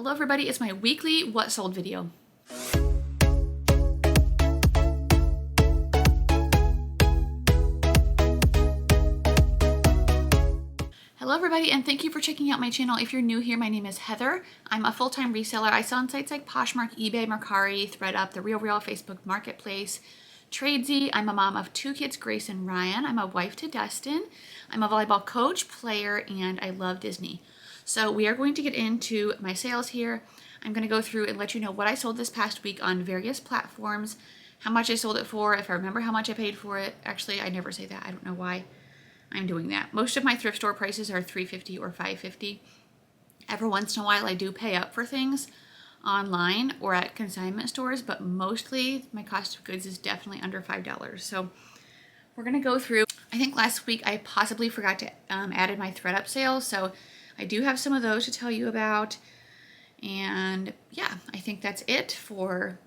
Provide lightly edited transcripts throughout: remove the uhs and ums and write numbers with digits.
Hello everybody, it's my weekly What Sold video. Hello everybody, and thank you for checking out my channel. If you're new here, my name is Heather. I'm a full-time reseller. I sell on sites like Poshmark, eBay, Mercari, ThredUp, The RealReal, Facebook Marketplace, Tradesy. I'm a mom of 2 kids, Grace and Ryan. I'm a wife to Dustin. I'm a volleyball coach, player, and I love Disney. So we are going to get into my sales here. I'm going to go through and let you know what I sold this past week on various platforms, how much I sold it for, if I remember how much I paid for it. Actually, I never say that. I don't know why I'm doing that. Most of my thrift store prices are $3.50 or $5.50. Every once in a while, I do pay up for things online or at consignment stores, but mostly my cost of goods is definitely under $5. So we're going to go through. I think last week I possibly forgot to add in my ThredUp sales, so I do have some of those to tell you about. And yeah, I think that's it for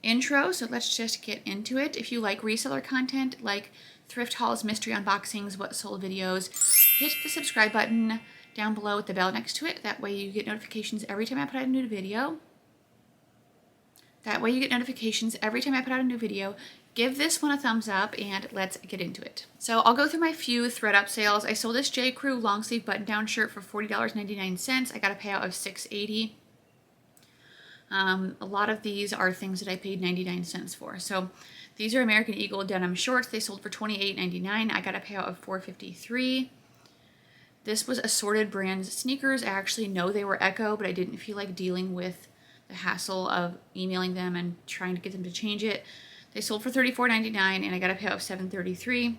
intro. So let's just get into it. If you like reseller content, like thrift hauls, mystery unboxings, what sold videos, hit the subscribe button down below with the bell next to it. That way you get notifications every time I put out a new video. Give this one a thumbs up and let's get into it. So I'll go through my few ThredUp sales. I sold this J. Crew long sleeve button down shirt for $40.99. I got a payout of $6.80. A lot of these are things that I paid 99 cents for. So these are American Eagle denim shorts. They sold for $28.99. I got a payout of $4.53. This was Assorted Brands sneakers. I actually know they were Echo, but I didn't feel like dealing with the hassle of emailing them and trying to get them to change it. They sold for $34.99 and I got a payout of $7.33.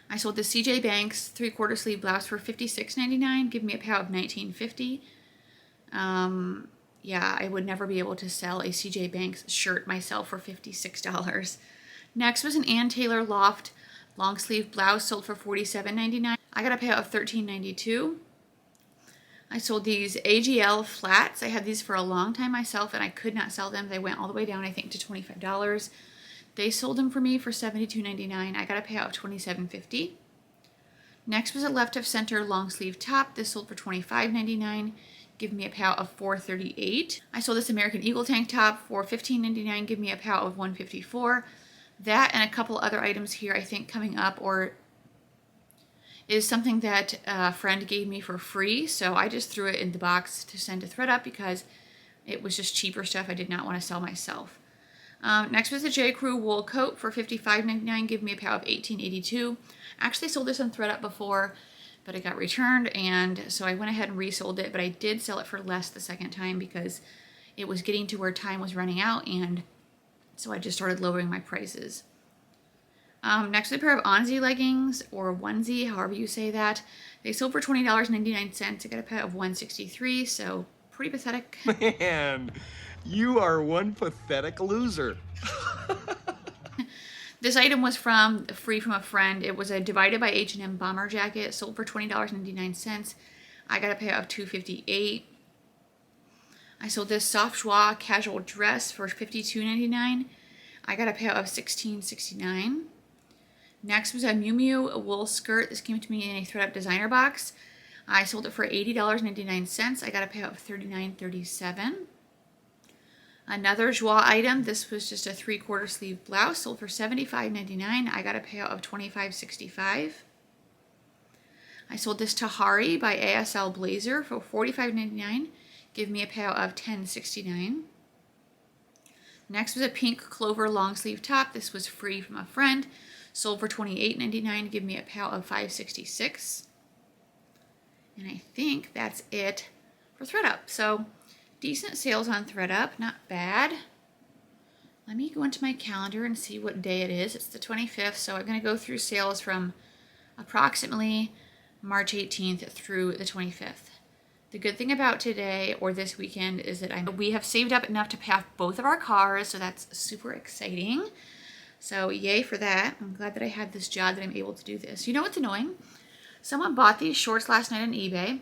I sold the CJ Banks 3/4 sleeve blouse for $56.99, giving me a payout of $19.50. Yeah, I would never be able to sell a CJ Banks shirt myself for $56. Next was an Ann Taylor Loft long sleeve blouse, sold for $47.99. I got a payout of $13.92. I sold these AGL flats. I had these for a long time myself and I could not sell them. They went all the way down, I think, to $25. They sold them for me for $72.99. I got a payout of $27.50. Next was a left of center long sleeve top. This sold for $25.99. Give me a payout of $4.38. I sold this American Eagle tank top for $15.99. Give me a payout of $1.54. That and a couple other items here, I think, coming up or is something that a friend gave me for free. So I just threw it in the box to send to ThredUp because it was just cheaper stuff I did not want to sell myself. Next was the J. Crew wool coat for $55.99. Give me a payout of $18.82. Actually sold this on ThredUp before, but it got returned, and so I went ahead and resold it, but I did sell it for less the second time because it was getting to where time was running out, and so I just started lowering my prices. Next is a pair of Onzie leggings, or onesie, however you say that. They sold for $20.99. I got a payout of $163, so pretty pathetic. Man, you are one pathetic loser. This item was free from a friend. It was a Divided by H&M bomber jacket, sold for $20.99. I got a payout of $258. I sold this soft joie casual dress for $52.99. I got a payout of $16.69. Next was a Miu Miu wool skirt. This came to me in a ThredUp designer box. I sold it for $80.99. I got a payout of $39.37. Another joie item. This was just a 3/4 sleeve blouse, sold for $75.99. I got a payout of $25.65. I sold this Tahari by ASL blazer for $45.99. Give me a payout of $10.69. Next was a pink Clover long sleeve top. This was free from a friend. Sold for $28.99. Give me a payout of $5.66. And I think that's it for ThredUp. So decent sales on ThredUp, not bad. Let me go into my calendar and see what day it is. It's the 25th, so I'm going to go through sales from approximately March 18th through the 25th. The good thing about today or this weekend is that we have saved up enough to pay off both of our cars, so that's super exciting. So yay for that. I'm glad that I had this job that I'm able to do this. You know what's annoying? Someone bought these shorts last night on eBay,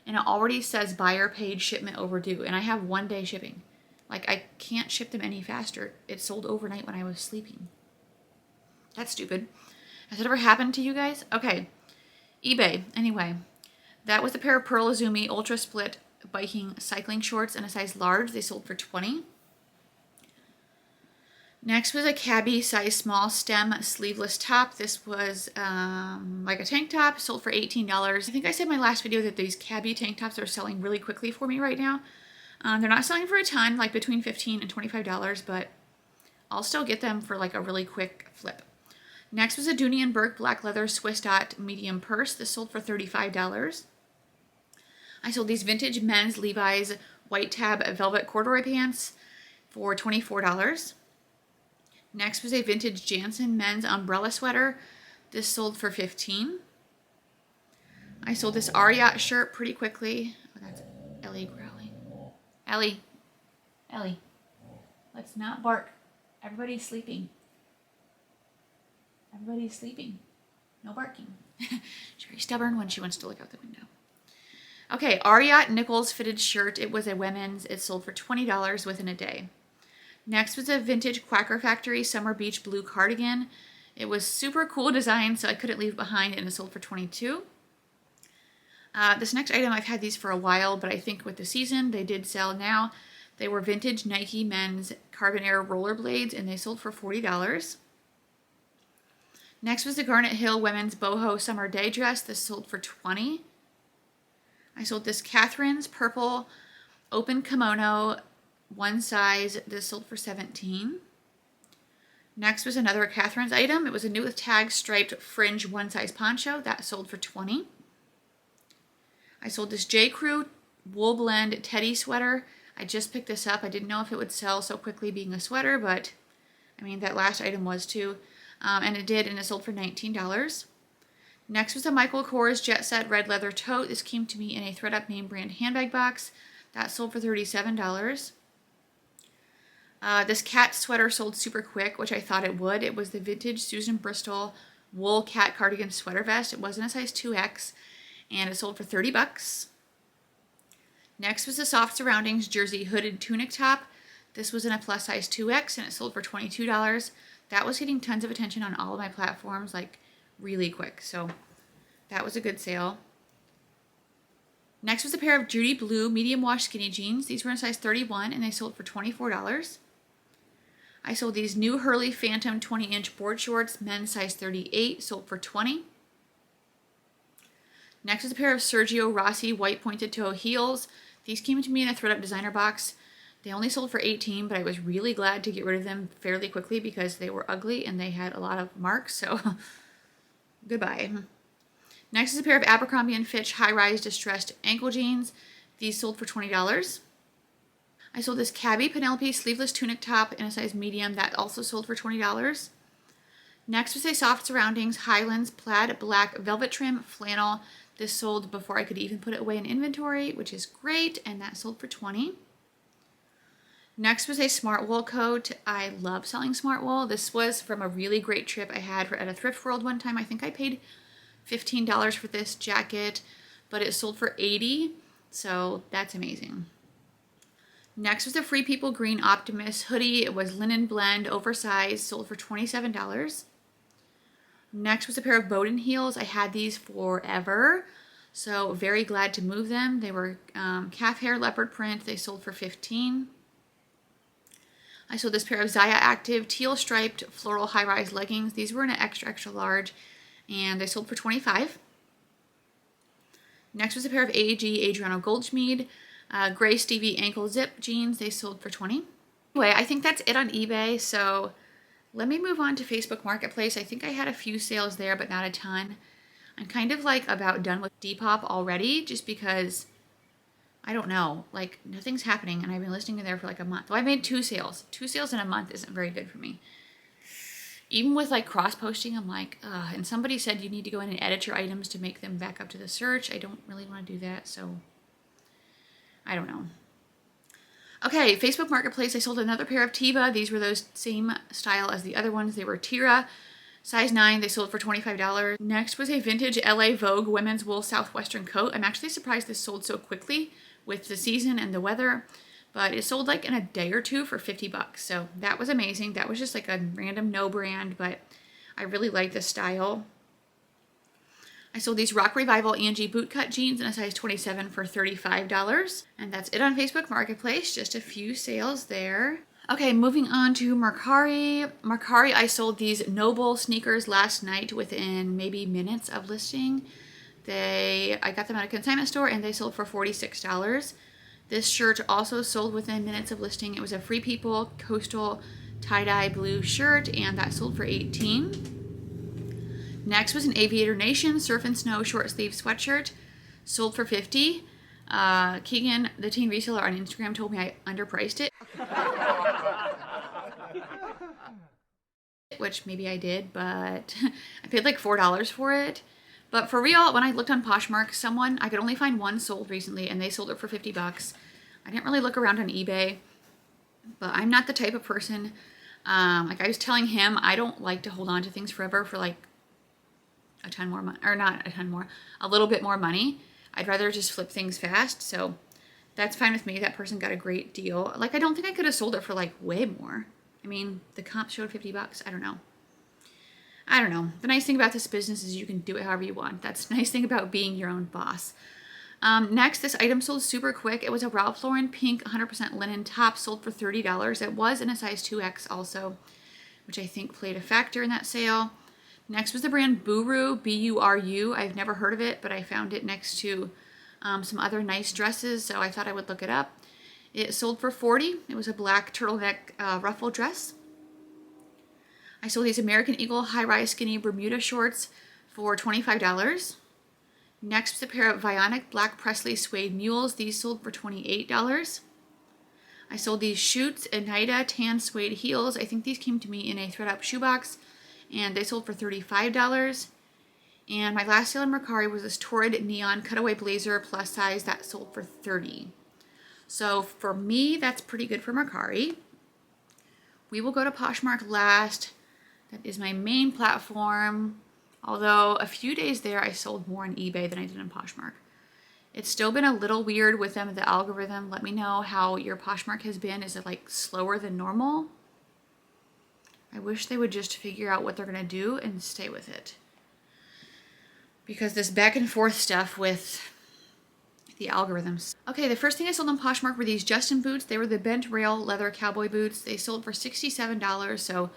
and it already says buyer paid shipment overdue, and I have 1 day shipping. Like, I can't ship them any faster. It sold overnight when I was sleeping. That's stupid. Has it ever happened to you guys? Okay, eBay. Anyway, that was a pair of Pearl Izumi Ultra Split biking cycling shorts in a size large. They sold for $20. Next was a cabbie size small stem sleeveless top. This was like a tank top, sold for $18. I think I said in my last video that these cabbie tank tops are selling really quickly for me right now. They're not selling for a ton, like between $15 and $25, but I'll still get them for like a really quick flip. Next was a Dooney & Burke black leather Swiss dot medium purse. This sold for $35. I sold these vintage men's Levi's white tab velvet corduroy pants for $24. Next was a vintage Jansen men's umbrella sweater. This sold for $15. I sold this Ariat shirt pretty quickly. Oh, that's Ellie growling. Ellie, let's not bark. Everybody's sleeping. Everybody's sleeping. No barking. She's very stubborn when she wants to look out the window. Okay, Ariat Nichols fitted shirt. It was a women's. It sold for $20 within a day. Next was a vintage Quaker Factory Summer Beach blue cardigan. It was super cool design, so I couldn't leave it behind, and it sold for $22. This next item, I've had these for a while, but I think with the season, they did sell now. They were vintage Nike men's Carbonara rollerblades, and they sold for $40. Next was the Garnet Hill women's boho summer day dress. This sold for $20. I sold this Catherine's purple open kimono, one size. This sold for $17. Next was another Catherine's item. It was a new with tag striped fringe one size poncho. That sold for $20. I sold this J. Crew wool blend teddy sweater. I just picked this up. I didn't know if it would sell so quickly being a sweater, but I mean, that last item was too. And it did, and it sold for $19. Next was a Michael Kors Jet Set red leather tote. This came to me in a ThredUp name brand handbag box. That sold for $37. This cat sweater sold super quick, which I thought it would. It was the vintage Susan Bristol wool cat cardigan sweater vest. It wasn't a size 2X, and it sold for $30. Next was the Soft Surroundings jersey hooded tunic top. This was in a plus size 2X, and it sold for $22. That was getting tons of attention on all of my platforms, like really quick. So that was a good sale. Next was a pair of Judy Blue medium wash skinny jeans. These were in size 31, and they sold for $24. I sold these new Hurley Phantom 20-inch board shorts, men's size 38, sold for $20. Next is a pair of Sergio Rossi white pointed toe heels. These came to me in a ThredUp designer box. They only sold for $18, but I was really glad to get rid of them fairly quickly because they were ugly and they had a lot of marks, so goodbye. Next is a pair of Abercrombie and Fitch high-rise distressed ankle jeans. These sold for $20. I sold this Cabbie Penelope sleeveless tunic top in a size medium. That also sold for $20. Next was a Soft Surroundings Highlands plaid black velvet trim flannel. This sold before I could even put it away in inventory, which is great, and that sold for $20. Next was a Smart Wool coat. I love selling Smart Wool. This was from a really great trip I had at a thrift world one time. I think I paid $15 for this jacket, but it sold for $80, so that's amazing. Next was the Free People Green Optimist hoodie. It was linen blend, oversized, sold for $27. Next was a pair of Bowden heels. I had these forever, so very glad to move them. They were calf hair leopard print. They sold for $15. I sold this pair of Zaya Active teal striped floral high-rise leggings. These were in an extra, extra large, and they sold for $25. Next was a pair of AG Adriano Goldschmied gray Stevie ankle zip jeans. They sold for $20. Anyway, I think that's it on eBay, so let me move on to Facebook Marketplace. I think I had a few sales there, but not a ton. I'm kind of like about done with Depop already, just because I don't know, like nothing's happening, and I've been listing it there for like a month. Well, I made 2 sales. 2 sales in a month isn't very good for me. Even with like cross posting, I'm like, ugh. And somebody said you need to go in and edit your items to make them back up to the search. I don't really want to do that, so I don't know. Okay, Facebook Marketplace, I sold another pair of Teva. These were those same style as the other ones. They were Tira, size 9. They sold for $25. Next was a vintage LA Vogue women's wool southwestern coat. I'm actually surprised this sold so quickly with the season and the weather, but it sold like in a day or two for $50. So that was amazing. That was just like a random no brand, but I really like the style. I sold these Rock Revival Angie bootcut jeans in a size 27 for $35. And that's it on Facebook Marketplace. Just a few sales there. Okay, moving on to Mercari. Mercari, I sold these Noble sneakers last night within maybe minutes of listing. I got them at a consignment store and they sold for $46. This shirt also sold within minutes of listing. It was a Free People coastal tie-dye blue shirt and that sold for $18. Next was an Aviator Nation Surf and Snow short sleeve sweatshirt, sold for $50. Keegan, the teen reseller on Instagram, told me I underpriced it. Which maybe I did, but I paid like $4 for it. But for real, when I looked on Poshmark, I could only find one sold recently and they sold it for $50. I didn't really look around on eBay, but I'm not the type of person, like I was telling him, I don't like to hold on to things forever for like a ton more money, or not a ton more, a little bit more money. I'd rather just flip things fast. So that's fine with me. That person got a great deal. Like, I don't think I could have sold it for like way more. I mean, the comp showed $50. I don't know. The nice thing about this business is you can do it however you want. That's the nice thing about being your own boss. Next, this item sold super quick. It was a Ralph Lauren pink 100% linen top, sold for $30. It was in a size 2X also, which I think played a factor in that sale. Next was the brand Buru, B-U-R-U. I've never heard of it, but I found it next to some other nice dresses, so I thought I would look it up. It sold for $40. It was a black turtleneck ruffle dress. I sold these American Eagle high-rise skinny Bermuda shorts for $25. Next was a pair of Vionic black Presley suede mules. These sold for $28. I sold these Schutz Anita tan suede heels. I think these came to me in a thread-up shoebox, and they sold for $35. And my last sale in Mercari was this Torrid neon cutaway blazer plus size that sold for $30. So for me, that's pretty good for Mercari. We will go to Poshmark last. That is my main platform. Although a few days there, I sold more on eBay than I did on Poshmark. It's still been a little weird with them, the algorithm. Let me know how your Poshmark has been. Is it like slower than normal? I wish they would just figure out what they're gonna do and stay with it. Because this back and forth stuff with the algorithms. Okay, the first thing I sold on Poshmark were these Justin boots. They were the bent rail leather cowboy boots. They sold for $67, so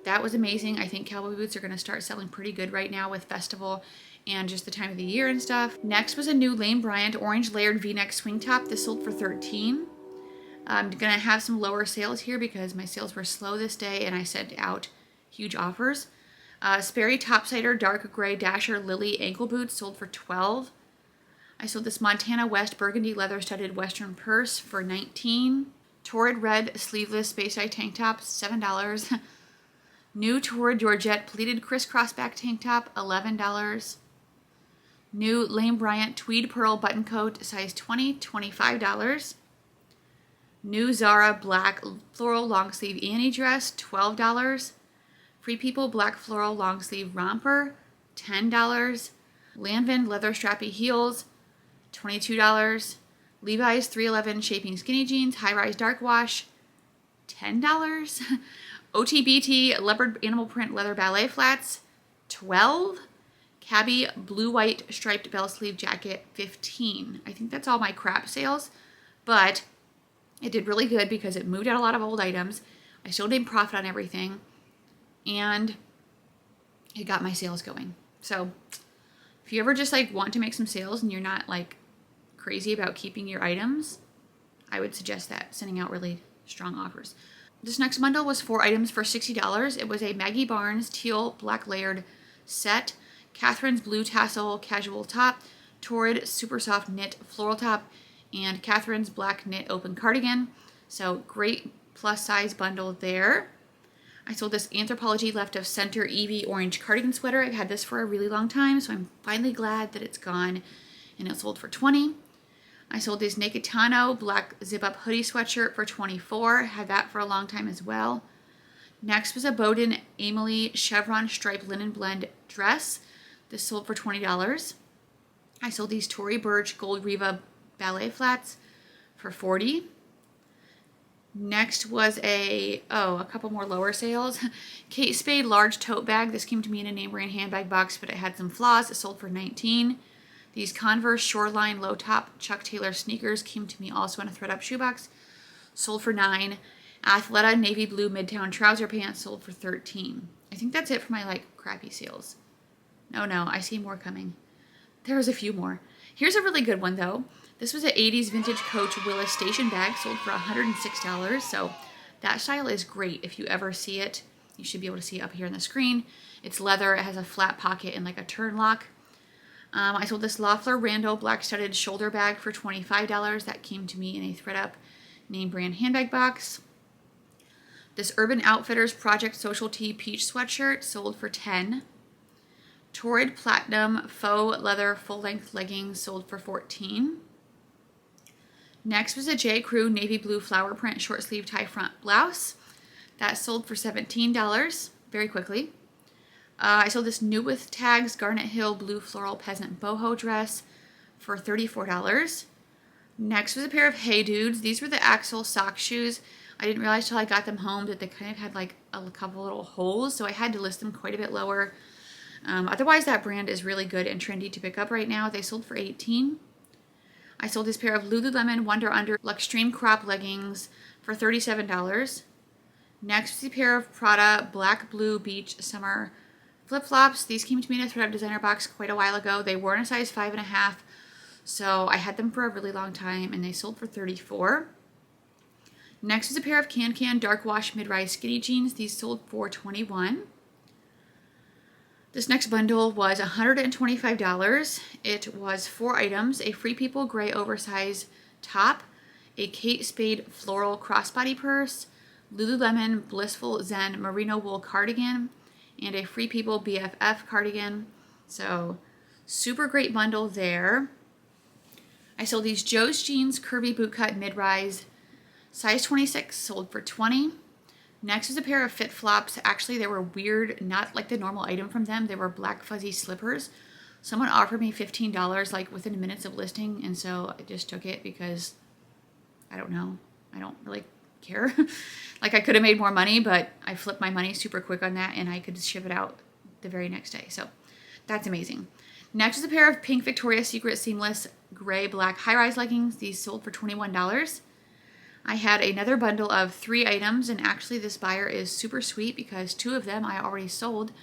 that was amazing. I think cowboy boots are going to start selling pretty good right now with festival and just the time of the year and stuff. Next was a new Lane Bryant orange layered v-neck swing top. This sold for $13. I'm going to have some lower sales here because my sales were slow this day and I sent out huge offers. Sperry topsider dark gray dasher lily ankle boots sold for $12. I sold this Montana West burgundy leather studded western purse for $19. Torrid red sleeveless space eye tank top, $7. New Torrid Georgette pleated crisscross back tank top, $11. New Lane Bryant tweed pearl button coat, size 20, $25. New Zara black floral long sleeve Annie dress, $12. Free People black floral long sleeve romper, $10. Lanvin leather strappy heels, $22. Levi's 311 shaping skinny jeans, high rise dark wash, $10. OTBT leopard animal print leather ballet flats, $12. Cabby blue white striped bell sleeve jacket, $15. I think that's all my crap sales, but it did really good because it moved out a lot of old items. I still didn't profit on everything, and it got my sales going. So if you ever just like want to make some sales and you're not like crazy about keeping your items, I would suggest that, sending out really strong offers. This next bundle was 4 items for $60. It was a Maggie Barnes teal black layered set, Catherine's blue tassel casual top, Torrid super soft knit floral top, and Catherine's black knit open cardigan. So great plus size bundle there. I sold this Anthropologie Left of Center Evie orange cardigan sweater. I've had this for a really long time, so I'm finally glad that it's gone, and it sold for $20. I sold this Nakitano black zip-up hoodie sweatshirt for $24. Had that for a long time as well. Next was a Bowden Emily chevron striped linen blend dress. This sold for $20. I sold these Tory Burch Gold Riva ballet flats for $40. Next was a couple more lower sales. Kate Spade large tote bag. This came to me in a name brand handbag box, but it had some flaws. It sold for $19. These Converse Shoreline low top Chuck Taylor sneakers came to me also in a thread up shoebox. Sold for $9. Athleta navy blue midtown trouser pants sold for $13. I think that's it for my like crappy sales. No, I see more coming. There was a few more. Here's a really good one though. This was an 80s vintage Coach Willis station bag sold for $106. So that style is great. If you ever see it, you should be able to see it up here on the screen. It's leather. It has a flat pocket and like a turn lock. I sold this Loeffler Randall black studded shoulder bag for $25. That came to me in a thread up name brand handbag box. This Urban Outfitters Project Social Tee peach sweatshirt sold for $10. Torrid Platinum faux leather full-length leggings sold for $14. Next was a J. Crew navy blue flower print short sleeve tie front blouse. That sold for $17 very quickly. I sold this new with tags Garnet Hill blue floral peasant boho dress for $34. Next was a pair of Hey Dudes. These were the Axel sock shoes. I didn't realize till I got them home that they kind of had like a couple little holes, so I had to list them quite a bit lower. Otherwise, that brand is really good and trendy to pick up right now. They sold for $18. I sold this pair of Lululemon Wonder Under Luxtreme crop leggings for $37. Next was a pair of Prada Black Blue Beach Summer flip-flops. These came to me in a thread designer box quite a while ago. They were in a size 5.5, so I had them for a really long time, and they sold for $34. Next was a pair of Can Dark Wash Mid-Rise Skinny Jeans. These sold for $21. This next bundle was $125. It was 4 items, a Free People gray oversized top, a Kate Spade floral crossbody purse, Lululemon Blissful Zen merino wool cardigan, and a Free People BFF cardigan. So super great bundle there. I sold these Joe's Jeans curvy bootcut mid-rise size 26, sold for $20. Next was a pair of Fit Flops. Actually, they were weird, not like the normal item from them. They were black fuzzy slippers. Someone offered me $15 like within minutes of listing, and so I just took it because I don't know. I don't really care. Like I could have made more money, but I flipped my money super quick on that, and I could ship it out the very next day. So that's amazing. Next was a pair of pink Victoria's Secret seamless gray black high-rise leggings. These sold for $21. I had another bundle of 3 items, and actually this buyer is super sweet because 2 of them I already sold,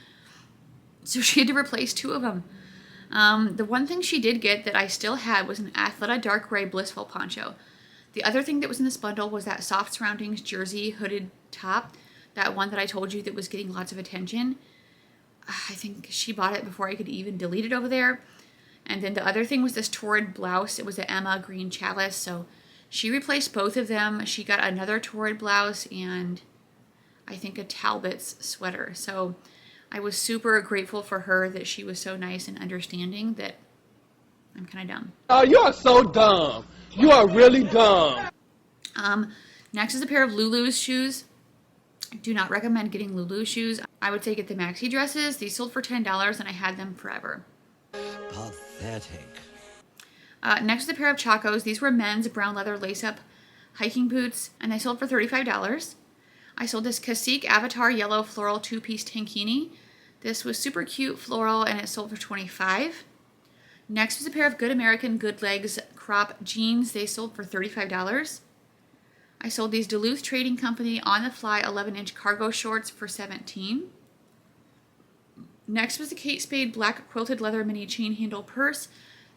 so she had to replace 2 of them. The one thing she did get that I still had was an Athleta dark gray blissful poncho. The other thing that was in this bundle was that soft surroundings jersey hooded top, that one that I told you that was getting lots of attention. I think she bought it before I could even delete it over there. And then the other thing was this Torrid blouse. It was an Emma green chalice, so she replaced both of them. She got another Torrid blouse and I think a Talbot's sweater. So I was super grateful for her that she was so nice and understanding that I'm kind of dumb. Oh, you are so dumb. You are really dumb. Next is a pair of Lulu's shoes. I do not recommend getting Lulu shoes. I would say get the maxi dresses. These sold for $10 and I had them forever. Pathetic. Next is a pair of Chacos. These were men's brown leather lace-up hiking boots, and they sold for $35. I sold this Cacique Avatar yellow floral 2-piece tankini. This was super cute floral, and it sold for $25. Next was a pair of Good American Good Legs crop jeans. They sold for $35. I sold these Duluth Trading Company on the fly 11-inch cargo shorts for $17. Next was the Kate Spade black quilted leather mini chain handle purse.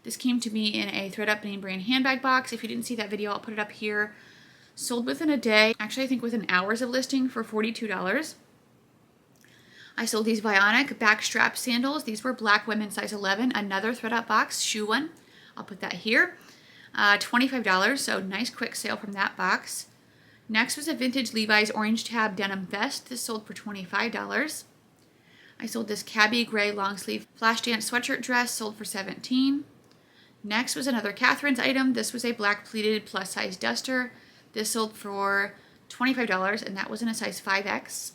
This came to me in a thread up name brand handbag box. If you didn't see that video, I'll put it up here. Sold within a day. Actually, I think within hours of listing for $42. I sold these Vionic backstrap sandals. These were black women size 11. Another thread up box, shoe one. I'll put that here. $25, so nice quick sale from that box. Next was a vintage Levi's orange tab denim vest. This sold for $25. I sold this Cabby gray long sleeve flash dance sweatshirt dress, sold for $17. Next was another Catherine's item. This was a black pleated plus size duster. This sold for $25, and that was in a size 5X.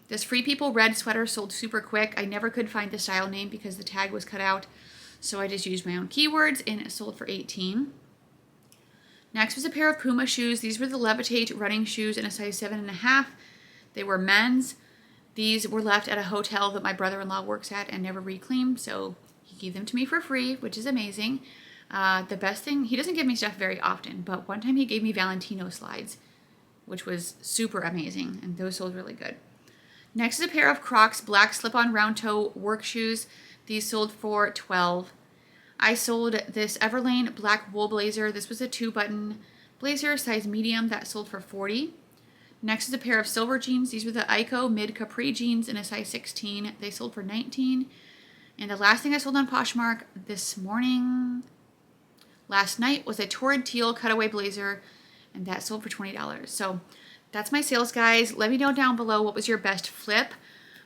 This Free People red sweater sold super quick. I never could find the style name because the tag was cut out, so I just used my own keywords, and it sold for $18. Next was a pair of Puma shoes. These were the Levitate running shoes in a size 7.5. They were men's. These were left at a hotel that my brother-in-law works at and never reclaimed, so he gave them to me for free, which is amazing. The best thing, he doesn't give me stuff very often, but one time he gave me Valentino slides, which was super amazing, and those sold really good. Next is a pair of Crocs black slip-on round toe work shoes. These sold for $12. I sold this Everlane black wool blazer. This was a 2-button blazer, size medium, that sold for $40. Next is a pair of silver jeans. These were the Ico mid capri jeans in a size 16. They sold for $19. And the last thing I sold on Poshmark last night was a torrid teal cutaway blazer, and that sold for $20. So that's my sales, guys. Let me know down below what was your best flip.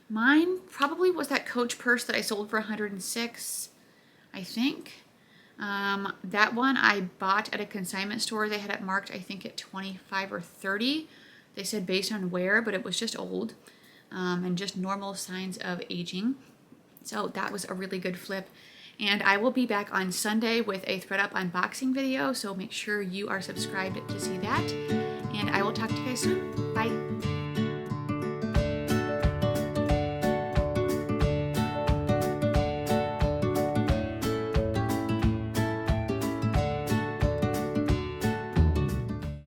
Mine probably was that Coach purse that I sold for $106, I think. That one I bought at a consignment store. They had it marked, I think, at $25 or $30. They said based on wear, but it was just old and just normal signs of aging. So that was a really good flip. And I will be back on Sunday with a ThredUp unboxing video, so make sure you are subscribed to see that. And I will talk to you guys soon. Bye.